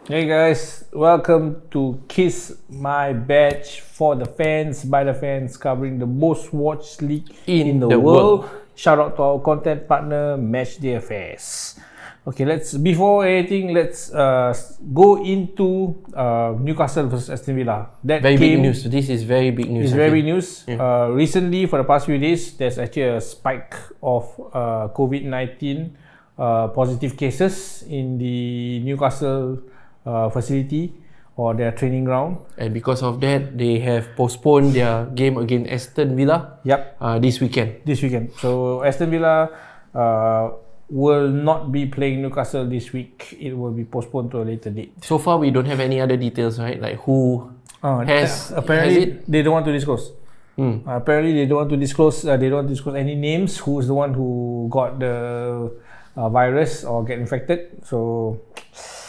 Hey guys, welcome to Kiss My Badge for the fans, by the fans, covering the most watched league in the world. Shout out to our content partner, Matchday Affairs. Okay, before anything, let's go into Newcastle versus Aston Villa. That very big news. This is very big news. It's very big news. Yeah. Recently, for the past few days, there's actually a spike of COVID-19 positive cases in the Newcastle facility or their training ground, and because of that, they have postponed their game against Aston Villa. This weekend. So Aston Villa will not be playing Newcastle this week. It will be postponed to a later date. So far, we don't have any other details, right? Like who has apparently they don't want to disclose. Apparently they don't want to disclose. They don't disclose any names. Who's the one who got the virus or get infected? So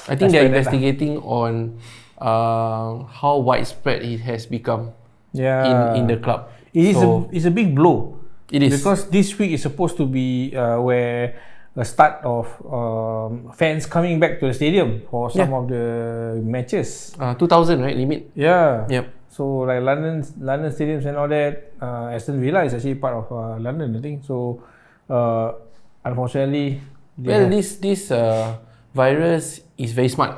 I think they're investigating on how widespread it has become in the club. It's a big blow. It is. Because this week is supposed to be where the start of fans coming back to the stadium for some of the matches. 2,000, right? Limit? Yeah. Yep. So like London stadiums and all that, Aston Villa is actually part of London, I think. So unfortunately, this virus is very smart.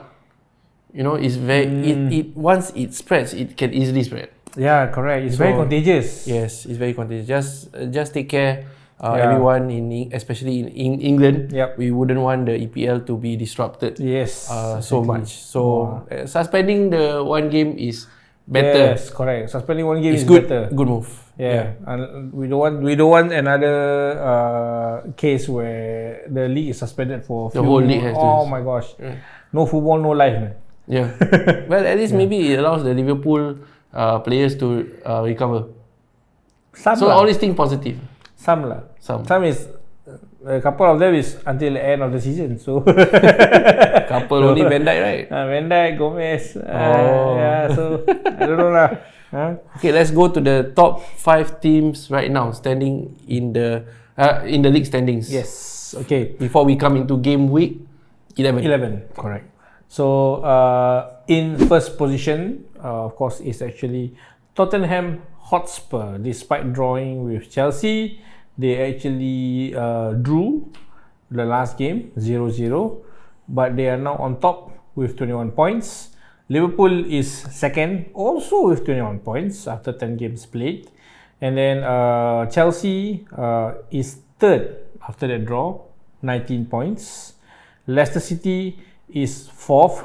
You know, it's very once it spreads, it can easily spread. Yeah, correct. It's very contagious. Yes, it's very contagious. Just take care, everyone especially in England. Yep. We wouldn't want the EPL to be disrupted. Yes, so much. So suspending the one game is better. Yes, correct. Suspending one game is good. Better. Good move. Yeah. And we don't want another case where the league is suspended for the whole league has oh my gosh. No football, no life, man. Yeah. Well, at least maybe it allows the Liverpool players to recover. All these things positive. Some is a couple of them is until the end of the season. So couple only Van Dijk, right? Van Dijk, Gomez. Yeah. So I don't know lah. Okay, let's go to the top 5 teams right now standing in the league standings. Yes. Okay. Before we come into game week 11. Correct. So in first position, of course, is actually Tottenham Hotspur. Despite drawing with Chelsea, they actually drew the last game 0-0, but they are now on top with 21 points. Liverpool is second, also with 21 points after 10 games played. And then Chelsea is third after that draw, 19 points. Leicester City is fourth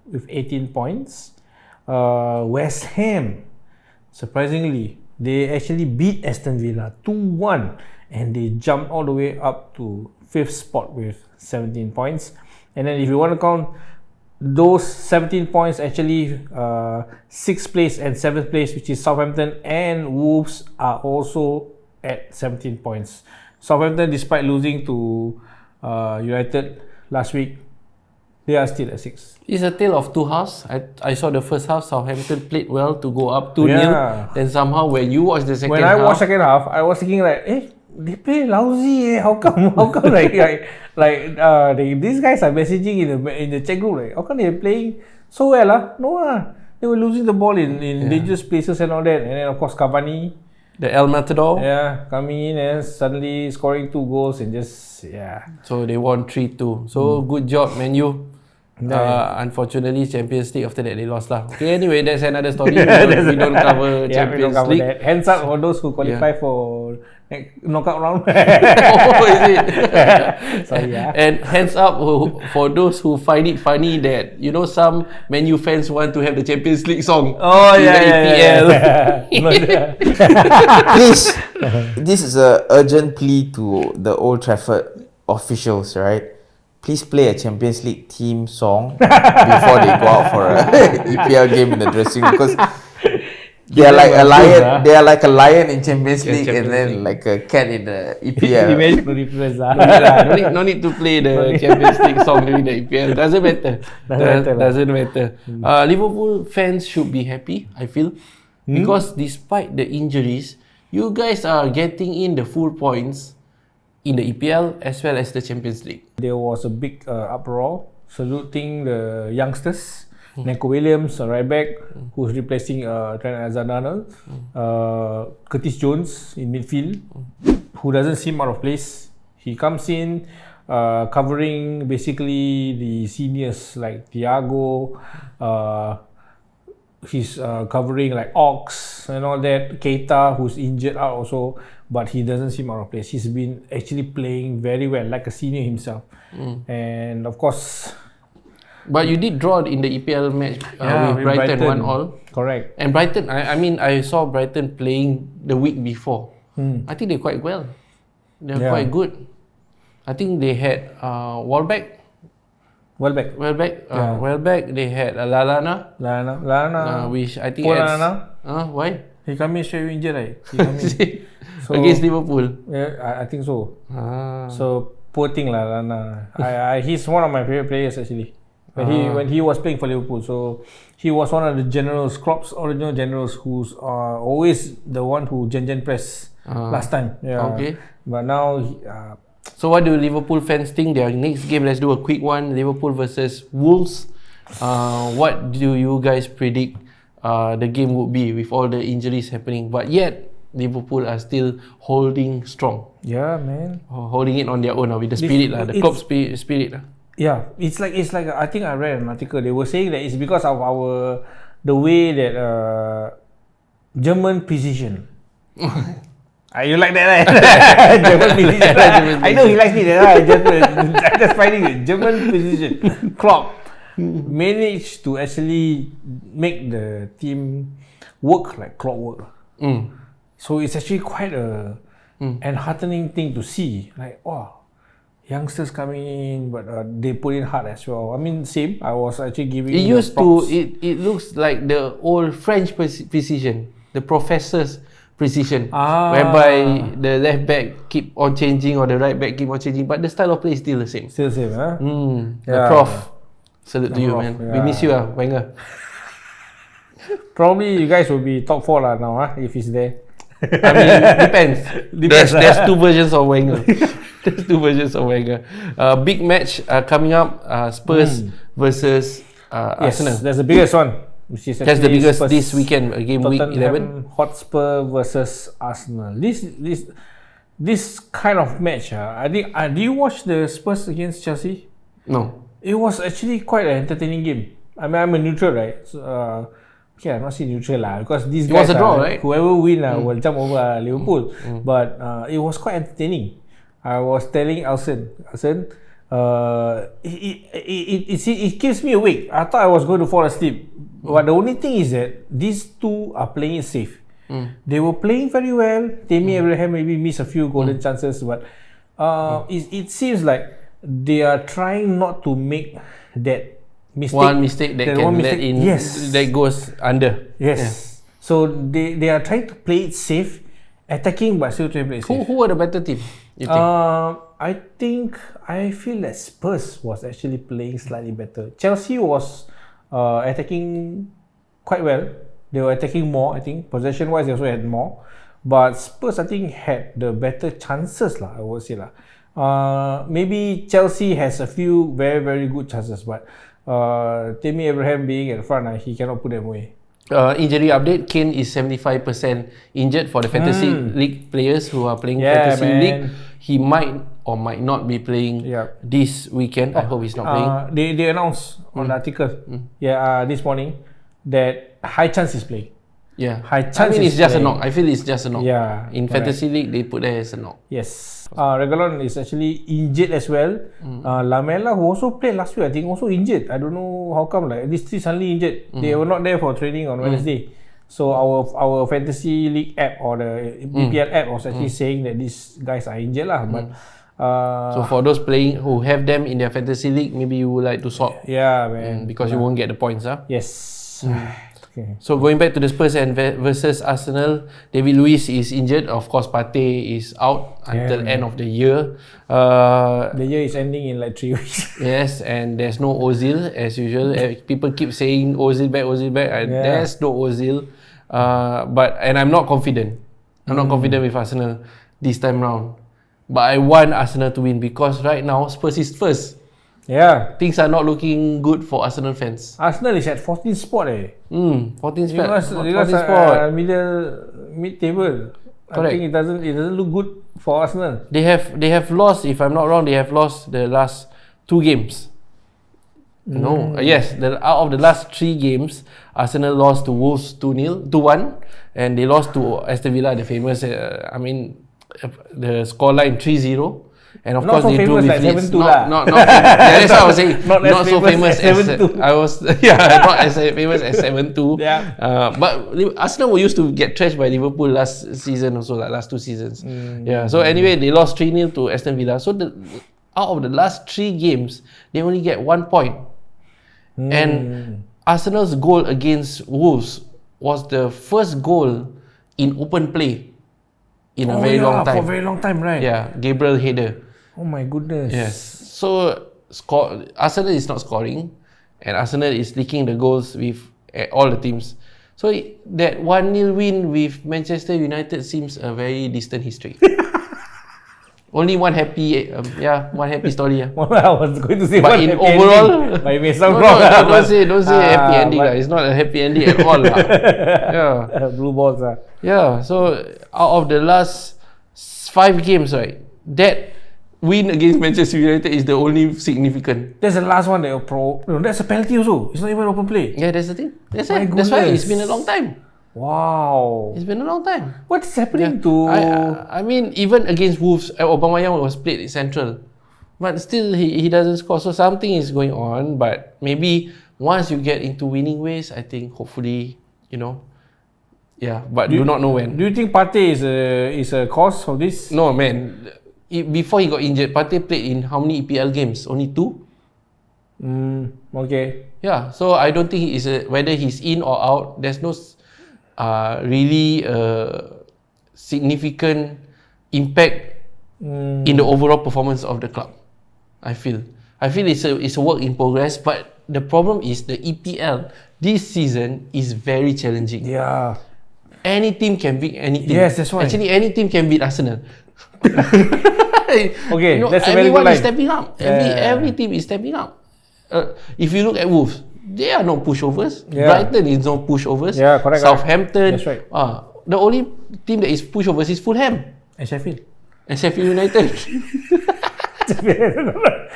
with 18 points. West Ham, surprisingly, they actually beat Aston Villa 2-1 and they jumped all the way up to 5th spot with 17 points. And then if you want to count those 17 points, actually 6th place and 7th place, which is Southampton and Wolves, are also at 17 points. Southampton, despite losing to United last week, they are still at 6. It's a tale of two halves. I saw the first half, Southampton played well to go up 2-0. Then somehow when you watch the second half... When I watched second half, I was thinking like, they play lousy. How come these guys are messaging in the chat group like, how come they're playing so well? No, they were losing the ball in dangerous places and all that. And then of course Cavani, the El Matador, coming in and suddenly scoring 2 goals and just So they won 3-2. So good job, Man U. Unfortunately, Champions League after that they lost lah. Okay, anyway, that's another story. We don't cover Champions League. That. Hands up for those who qualify for knockout round. Is it? Sorry, And hands up for those who find it funny that some Man U fans want to have the Champions League song. EPL. Please, this is an urgent plea to the Old Trafford officials, right? Please play a Champions League team song before they go out for a EPL game in the dressing room, because they are like a lion. They are like a lion in Champions League and then like a cat in the EPL. No need to play the Champions League song during the EPL. Doesn't matter. Liverpool fans should be happy, I feel, because despite the injuries, you guys are getting in the full points in the EPL as well as the Champions League. There was a big uproar saluting the youngsters. Neco Williams, a right back, who's replacing Trent Alexander-Arnold. Curtis Jones in midfield, who doesn't seem out of place. He comes in covering basically the seniors like Thiago. He's covering like Ox and all that. Keita, who's injured out also, but he doesn't seem out of place. He's been actually playing very well, like a senior himself. And of course, but you did draw in the EPL match with Brighton 1-1. Correct. And Brighton, I mean, I saw Brighton playing the week before. I think they're quite well. They're quite good. I think they had Welbeck. They had Lallana. Which I think why? He come in straight injured, right? He come in. So, against Liverpool. Yeah, I think so. So poor thing Lallana. He's one of my favorite players actually. When he was playing for Liverpool, so he was one of the generals, Klopp's original generals, who's always the one who gen press last time. Yeah. Okay. But now. So what do Liverpool fans think? Their next game, let's do a quick one. Liverpool versus Wolves. What do you guys predict the game would be with all the injuries happening? But yet Liverpool are still holding strong. Yeah, man. Holding it on their own with the spirit, the Klopp spirit. Yeah, it's like I think I read an article. They were saying that it's because of the way that German precision. You like that, right? German precision. I know he likes it. I'm just finding it. German precision. Klopp managed to actually make the team work like clockwork. So it's actually quite a enheartening thing to see. Like, wow, youngsters coming in, but they put in hard as well. I mean, same. I was actually giving. It used to. It looks like the old French precision, the professor's precision, whereby the left back keep on changing or the right back keep on changing, but the style of play is still the same. Still the same, huh? The prof. Salute to you, man. We miss you, Wenger. Probably you guys will be top 4 now, if he's there. I mean, depends. There's two versions of Wenger. Big match coming up. Spurs versus Arsenal. Yes, that's the biggest one. That's the biggest Spurs, this weekend, game week 11. Hotspur versus Arsenal. This kind of match, I think. Do you watch the Spurs against Chelsea? No. It was actually quite an entertaining game. I mean, I'm a neutral, right? So, okay, I'm not saying neutral because these guys, it was a draw, right? Whoever win will jump over Liverpool. But it was quite entertaining. I was telling Alson, it keeps me awake. I thought I was going to fall asleep. But the only thing is that these two are playing it safe. They were playing very well. Tammy Abraham maybe missed a few golden chances, but it seems like they are trying not to make that mistake. One mistake that can let in, that goes under. Yes. Yeah. So they are trying to play it safe, attacking but still trying to play it safe. Who are the better team, you think? I feel that Spurs was actually playing slightly better. Chelsea was attacking quite well. They were attacking more, I think. Possession wise, they also had more. But Spurs, I think, had the better chances, I would say. Maybe Chelsea has a few very, very good chances, but Tammy Abraham being at the front, he cannot put them away. Injury update: Kane is 75% injured for the Fantasy League players who are playing Fantasy League. He might or might not be playing this weekend. I hope he's not playing. They announced on the article this morning that high chance is playing. Yeah, high chance. I mean, it's just a knock. I feel it's just a knock. Yeah, in Fantasy League, they put that as a knock. Yes. Reguilon is actually injured as well. Lamela, who also played last week, I think also injured. I don't know how come these three suddenly injured. They were not there for training on Wednesday. So our Fantasy League app or the EPL app was actually saying that these guys are injured But so for those playing who have them in their Fantasy League, maybe you would like to swap. Yeah, man. Because you won't get the points, Yes. Okay. So going back to the Spurs and versus Arsenal, David Luiz is injured. Of course, Partey is out until end of the year. The year is ending in 3 weeks. Yes, and there's no Ozil as usual. People keep saying Ozil back. There's no Ozil. And I'm not confident. I'm not confident with Arsenal this time round. But I want Arsenal to win because right now Spurs is first. Yeah. Things are not looking good for Arsenal fans. Arsenal is at 14th spot 14th spot. Because 14th spot. mid table. I Correct. think it doesn't look good for Arsenal. They have lost, if I'm not wrong, they have lost the last 2 games. No, yes, out of the last 3 games, Arsenal lost to Wolves 2-1, and they lost to Aston Villa, the famous, the scoreline 3-0. And of Not course so they drew famous with like Leeds. 7-2 lah. Not yeah, that's what I was saying. Not so famous as 7-2. I was. Not as famous as 7-2. Yeah. But Arsenal were used to get trashed by Liverpool last season also, like last 2 seasons. Yeah. So anyway, they lost 3-0 to Aston Villa. So out of the last 3 games, they only get 1 point. And Arsenal's goal against Wolves was the first goal in open play in a very long time. For a very long time, right? Yeah, Gabriel header. Oh my goodness. Yes. So Arsenal is not scoring, and Arsenal is leaking the goals with all the teams. So that 1-0 win with Manchester United seems a very distant history. Only one happy, one happy story. Well, I was going to say but one in happy overall, ending, but it may sound no, wrong. don't say happy ending. It's not a happy ending at all. Yeah. Blue balls. Yeah. So out of the last 5 games, right, that win against Manchester United is the only significant. That's the last one that no, that's a penalty also. It's not even open play. Yeah, that's the thing. That's My why it's goodness. been a long time. Wow. It's been a long time. What is happening to... I mean, even against Wolves, Aubameyang was played central, but still he doesn't score. So something is going on. But maybe once you get into winning ways, I think hopefully, yeah. But do not know when. Do you think Partey is a cause of this? No, man. Before he got injured, Partey played in how many EPL games? Only 2. Okay. Yeah. So I don't think he is whether he's in or out. There's no really significant impact in the overall performance of the club. I feel it's a work in progress, but the problem is the EPL this season is very challenging. Yeah. Any team can beat any team. Yes, that's why. Actually, any team can beat Arsenal. Okay, that's a very good everyone line. is stepping up. Every team is stepping up. If you look at Wolves, they are no pushovers. Yeah. Brighton is no pushovers. Yeah, correct. Southampton. That's right. The only team that is pushovers is Fulham And Sheffield. and Sheffield United.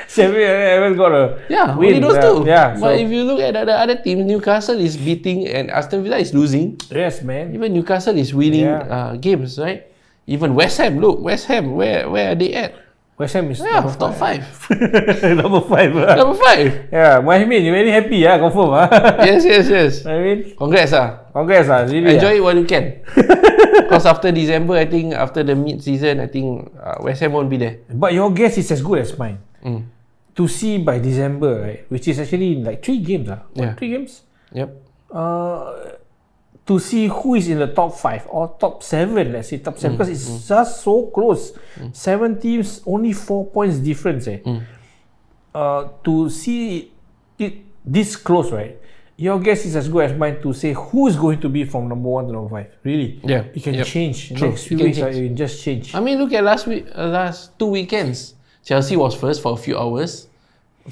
Sheffield haven't got a only win. those two. Yeah. But if you look at the other teams, Newcastle is beating and Aston Villa is losing. Yes, man. Even Newcastle is winning games, right? Even West Ham, look, West Ham, where are they at? West Ham is Top 5. number 5. Number 5. Yeah, Mohamed, you very happy, confirm. Yes. I mean, Congrats, really. Enjoy it while you can. Because after December, I think after the mid-season, I think West Ham won't be there. But your guess is as good as mine. To see by December, right, which is actually like 3 games. 3 games? Yep. To see who is in the top 5 or top 7, let's say top 7, because it's just so close. 7 teams, only 4 points difference. To see it this close, right? Your guess is as good as mine to say who is going to be from number 1 to number 5. Really? Yeah. It can change. True. Next few It can weeks, change. it can just change. I mean, look at last 2 weekends. Chelsea was first for a few hours,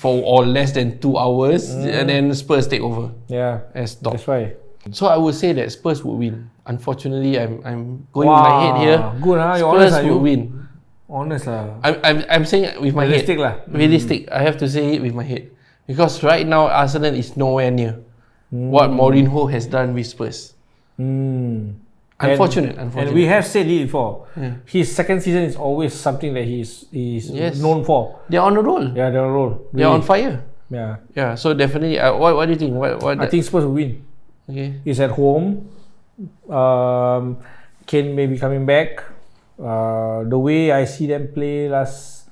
or less than 2 hours, and then Spurs take over Yeah. as top. That's why. So I would say that Spurs would win. Unfortunately, I'm going with my head here. Good, you're Spurs honest, would win. Honest lah. I'm saying it with my Realistic head. lah. Realistic. I have to say it with my head. Because right now, Arsenal is nowhere near what Mourinho has done with Spurs. Unfortunate. And we have said it before. His second season is always something that he's known for. They're on a roll. Yeah, they're on a roll. They're on fire. Yeah. Yeah. So definitely, what do you think? I think Spurs will win. Okay. He's at home. Kane may be coming back. The way I see them play last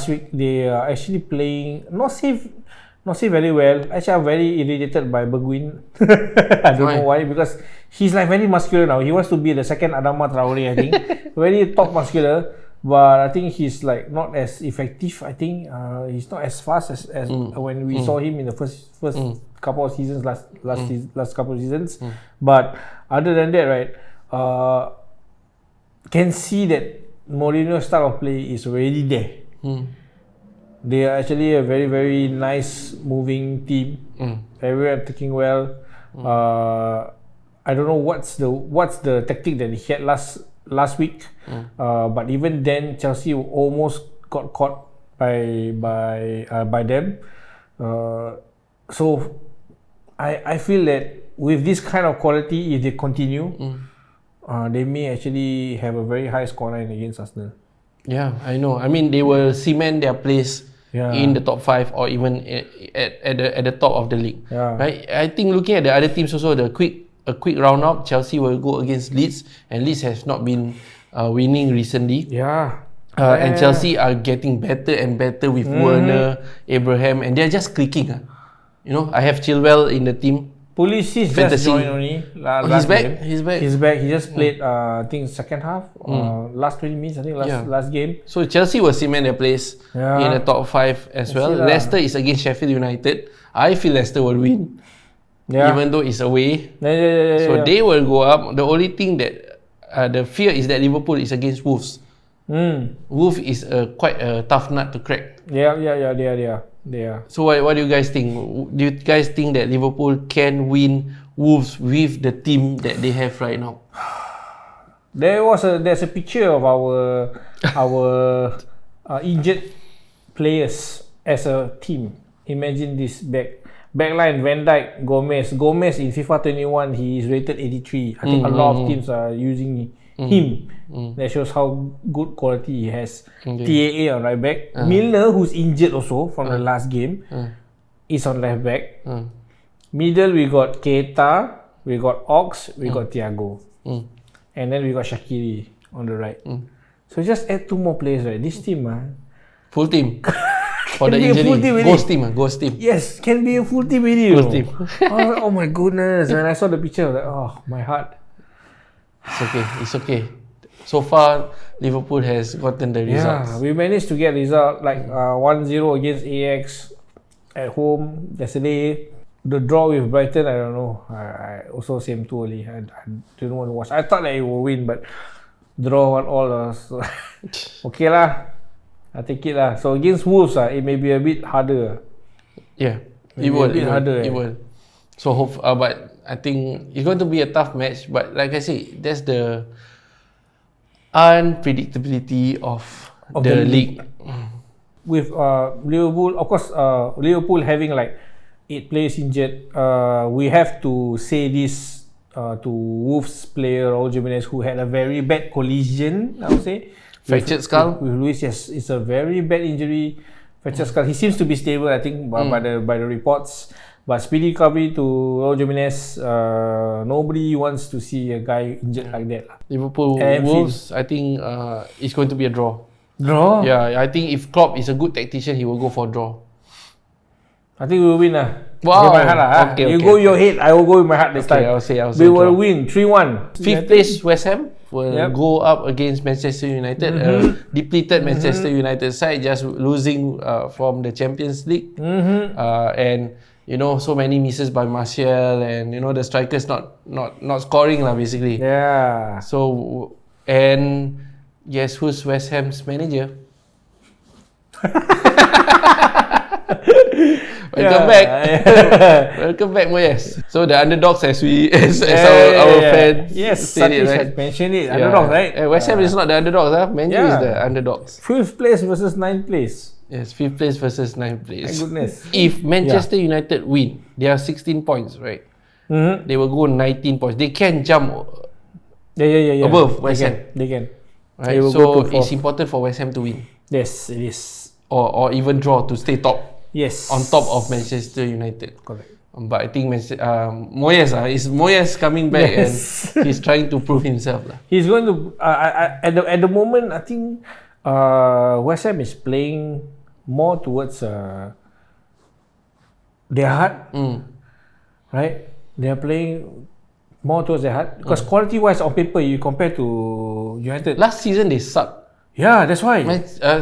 week, they are actually playing not say very well. Actually, I'm very irritated by Bergwijn. I don't know why, because he's like very muscular now. He wants to be the second Adama Traore, I think. Very top muscular, but I think he's like not as effective. I think he's not as fast as when we saw him in the first couple of seasons last couple of seasons. But other than that, right, can see that Mourinho's style of play is already there. They are actually a very, very nice moving team. Everyone taking well. I don't know what's the tactic that he had last week. But even then, Chelsea almost got caught by them. So I feel that with this kind of quality, if they continue, they may actually have a very high scoreline against Arsenal. Yeah, I know. I mean, they will cement their place in the top 5 or even at the top of the league. Right? I think looking at the other teams also, a quick round up, Chelsea will go against Leeds, and Leeds has not been winning recently. And Chelsea are getting better and better with Werner, Abraham, and they're just clicking. You know, I have Chilwell in the team. Pulisic just joined only. He's back. Game. He's back. He just played. I think second half. Last 20 minutes. I think last game. So Chelsea will cement their place in the top 5 as well. Leicester is against Sheffield United. I feel Leicester will win, even though it's away. So they will go up. The only thing that the fear is that Liverpool is against Wolves. Wolves is quite a tough nut to crack. They are. So what do you guys think? Do you guys think that Liverpool can win Wolves with the team that they have right now? There's a picture of our injured players as a team. Imagine this backline: Van Dijk, Gomez in FIFA 21 he is rated 83. I think a lot of teams are using him. That shows how good quality he has. TAA on right back. Milner, who's injured also from the last game, is on left back. Middle we got Keita, we got Ox, we got Thiago, and then we got Shaqiri on the right. So just add 2 more players, right? This team, full team. For the injury, ghost team. Yes, can be a full team really. Full team. Oh my goodness! When I saw the picture, I was like, oh my heart. It's okay. So far, Liverpool has gotten the results. Yeah, we managed to get result like 1-0 against AX at home yesterday. The draw with Brighton, I don't know. I also same too early. I didn't want to watch. I thought that it will win, but draw 1-1. So okay lah. I take it lah. So against Wolves, it may be a bit harder. Yeah, it will. So but I think it's going to be a tough match. But like I say, that's the unpredictability of the league. With Liverpool, of course, Liverpool having like 8 players injured, we have to say this to Wolves player Raul Jimenez, who had a very bad collision, I would say. Fractured skull? With Luis, yes. It's a very bad injury. Fractured skull. He seems to be stable, I think, by the reports. But speedy recovery to Raul Jimenez. Nobody wants to see a guy injured like that. Liverpool Wolves, I think it's going to be a draw. Draw? Yeah, I think if Klopp is a good tactician, he will go for a draw. I think we will win. Wow. My heart, okay, you go your head, I will go with my heart this time. I'll say we will win 3-1. 5th place West Ham will go up against Manchester United. Depleted Manchester United side, just losing from the Champions League. And you know, so many misses by Martial, and you know the strikers not scoring lah basically. Yeah. So and guess who's West Ham's manager? Welcome back. Welcome back, Moyes. So the underdogs, as our fans said it, right? Mentioned it. Underdogs, right? West Ham is not the underdogs, Man U is the underdogs. 5th place versus 9th place. Yes, 5th place versus 9th place. My goodness. If Manchester United win, they are 16 points, right? They will go 19 points. They can jump above West Ham. They can. Right? So it's important for West Ham to win. Yes, it is. Or even draw to stay top. Yes. On top of Manchester United. Correct. But I think Moyes coming back and he's trying to prove himself. He's going to at the moment, I think West Ham is playing more towards their heart. Right? They are playing more towards their heart because quality wise on paper you compare to United. Last season they sucked. Yeah, that's why.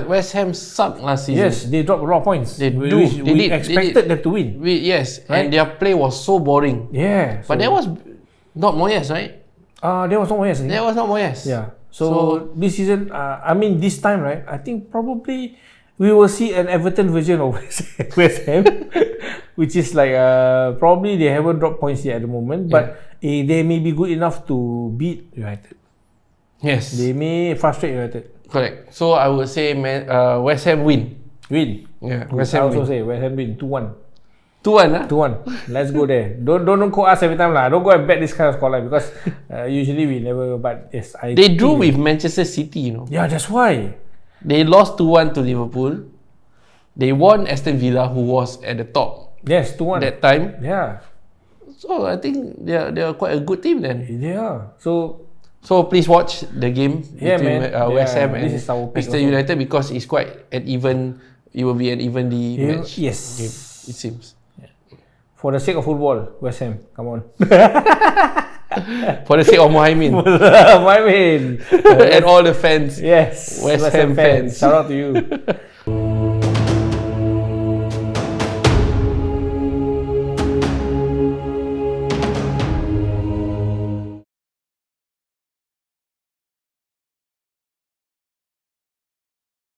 West Ham sucked last season. Yes, they dropped a lot of points. We expected them to win. Right? And their play was so boring. Yeah. But that was not Moyes, right? That was not Moyes. That was not Moyes. Yeah. So this season, I mean this time, right? I think probably we will see an Everton version of West Ham, which is like probably they haven't dropped points yet at the moment, but they may be good enough to beat United. Yes. They may frustrate United. Correct. So I would say West Ham win. Yeah, West I Ham also win. say West Ham win 2-1. 2-1 2-1. Let's go there. Don't quote us every time lah. Don't go and bet this kind of scoreline because usually we never. But yes, They drew with Manchester City, you know. Yeah, that's why. They lost 2-1 to Liverpool. They won Aston Villa, who was at the top Yes, 2-1 that time. Yeah, So I think they are quite a good team then. yeah. So please watch the game Yeah, between man. West Ham This and is our pick Manchester also. United because it's quite an even. It will be an evenly match. yes. Game, it seems. For the sake of football, West Ham, come on. For the sake of Mohaimin My man. and all the fans. Yes, West Ham fans. Shout out to you.